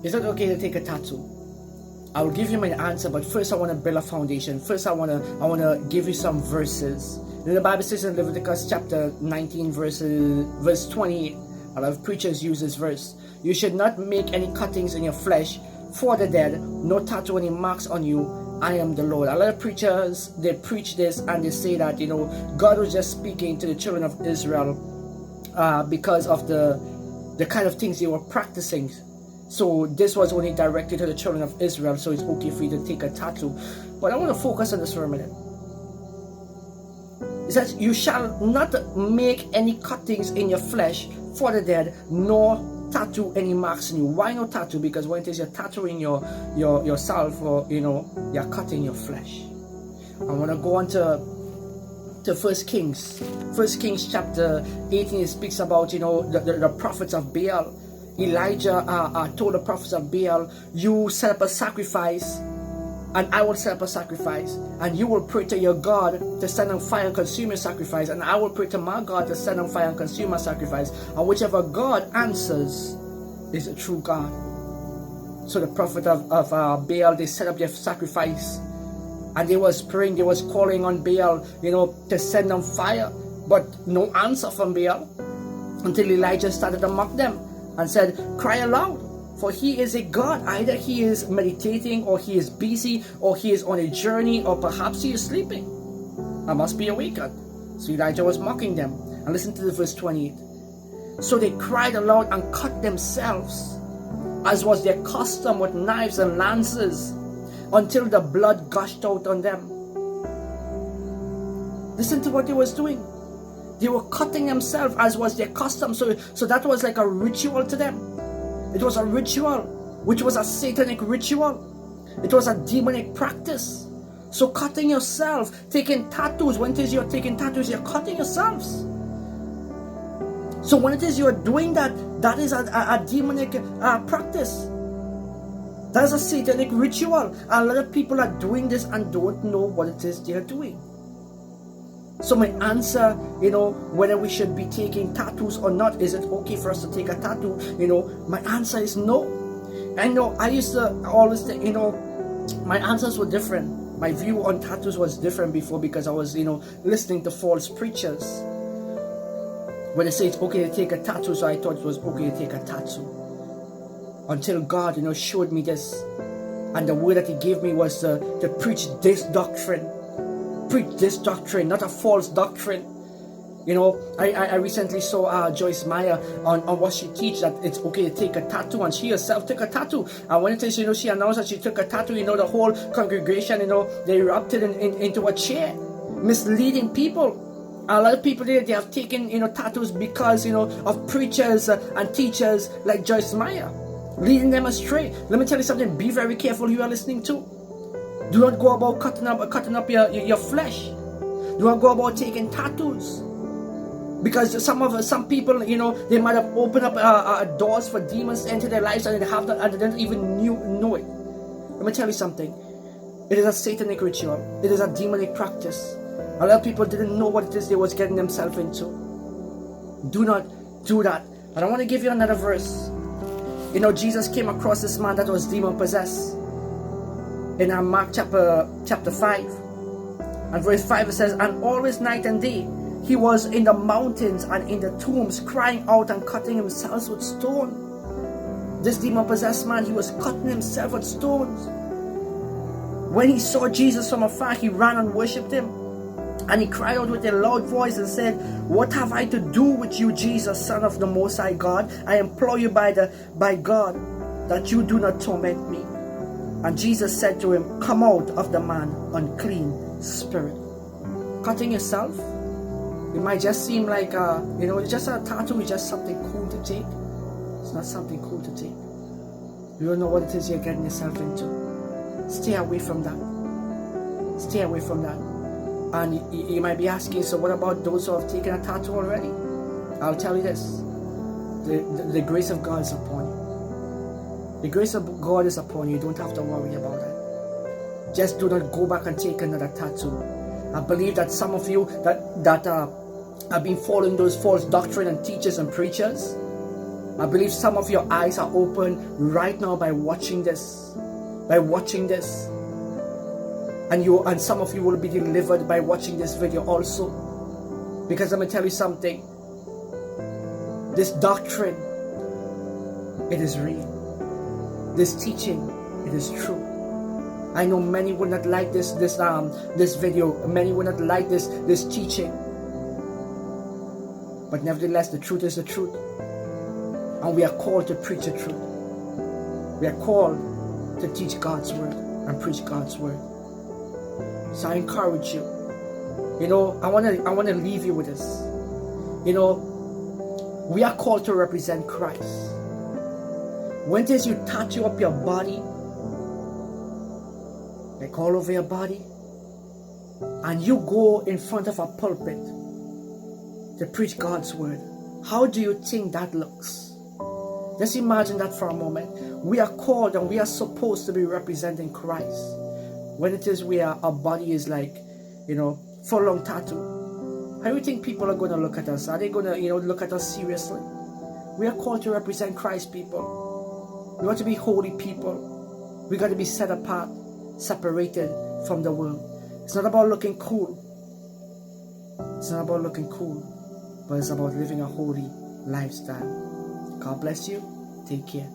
Is it okay to take a tattoo? I will give you my answer, but first I want to build a foundation. First I want to give you some verses. The Bible says in Leviticus chapter 19 verse 28. A lot of preachers use this verse. You should not make any cuttings in your flesh for the dead, no tattoo any marks on you. I am the Lord. A lot of preachers, they preach this and they say that, God was just speaking to the children of Israel because of the kind of things they were practicing. So this was only directed to the children of Israel, so it's okay for you to take a tattoo. But I want to focus on this for a minute. It says, you shall not make any cuttings in your flesh for the dead, nor tattoo any marks in you. Why no tattoo? Because when it is you're tattooing yourself, or you're cutting your flesh. I want to go on to 1 Kings chapter 18. It speaks about the prophets of Baal. Elijah told the prophets of Baal, you set up a sacrifice and I will set up a sacrifice, and you will pray to your God to send on fire and consume your sacrifice, and I will pray to my God to send on fire and consume my sacrifice, and whichever God answers is a true God. So the prophet of Baal, they set up their sacrifice, and they was praying, they was calling on Baal, to send on fire, but no answer from Baal, until Elijah started to mock them and said, cry aloud, for he is a God. Either he is meditating, or he is busy, or he is on a journey, or perhaps he is sleeping. I must be awakened. So Elijah was mocking them. And listen to the verse 28. So they cried aloud and cut themselves, as was their custom, with knives and lances, until the blood gushed out on them. Listen to what they was doing. They were cutting themselves, as was their custom. So that was like a ritual to them. It was a ritual, which was a satanic ritual. It was a demonic practice. So cutting yourself, taking tattoos, when it is you're taking tattoos, you're cutting yourselves. So when it is you're doing that, that is a demonic practice. That is a satanic ritual. A lot of people are doing this and don't know what it is they're doing. So my answer, whether we should be taking tattoos or not, is it okay for us to take a tattoo? My answer is no. I used to always think, my answers were different. My view on tattoos was different before, because I was, listening to false preachers. When they say it's okay to take a tattoo, so I thought it was okay to take a tattoo. Until God, showed me this. And the word that he gave me was to preach this doctrine. Preach this doctrine, not a false doctrine. I recently saw Joyce Meyer on what she teaches, that it's okay to take a tattoo, and she herself took a tattoo. And when it is, she announced that she took a tattoo, the whole congregation, they erupted into a cheer, misleading people. A lot of people there, they have taken, tattoos because, of preachers and teachers like Joyce Meyer, leading them astray. Let me tell you something, be very careful who you are listening to. Do not go about cutting up your flesh. Do not go about taking tattoos. Because some people, they might have opened up doors for demons to enter their lives, and they didn't even know it. Let me tell you something. It is a satanic ritual. It is a demonic practice. A lot of people didn't know what it is they was getting themselves into. Do not do that. But I want to give you another verse. Jesus came across this man that was demon possessed. In Mark chapter 5 and verse 5, it says, and always night and day he was in the mountains and in the tombs, crying out and cutting himself with stone. This demon possessed man, he was cutting himself with stones. When he saw Jesus from afar, he ran and worshipped him, and he cried out with a loud voice and said, what have I to do with you, Jesus, Son of the Most High God? I implore you by God that you do not torment me. And Jesus said to him, come out of the man, unclean spirit. Cutting yourself, it might just seem like, it's just a tattoo, it's just something cool to take. It's not something cool to take. You don't know what it is you're getting yourself into. Stay away from that. Stay away from that. And you might be asking, so what about those who have taken a tattoo already? I'll tell you this. The grace of God is upon you. The grace of God is upon you. You don't have to worry about it. Just do not go back and take another tattoo. I believe that some of you that have been following those false doctrine and teachers and preachers, I believe some of your eyes are open right now by watching this. And some of you will be delivered by watching this video also. Because I'm going to tell you something. This doctrine, it is real. This teaching, it is true. I know many will not like this video. Many will not like this teaching. But nevertheless, the truth is the truth. And we are called to preach the truth. We are called to teach God's word and preach God's word. So I encourage you. I want to leave you with this. We are called to represent Christ. When it is you tattoo up your body, like all over your body, and you go in front of a pulpit to preach God's word, how do you think that looks? Just imagine that for a moment. We are called and we are supposed to be representing Christ. When it is our body is like, full-on tattoo, how do you think people are going to look at us? Are they going to, look at us seriously? We are called to represent Christ, people. We want to be holy people. We got to be set apart, separated from the world. It's not about looking cool. It's not about looking cool, but it's about living a holy lifestyle. God bless you. Take care.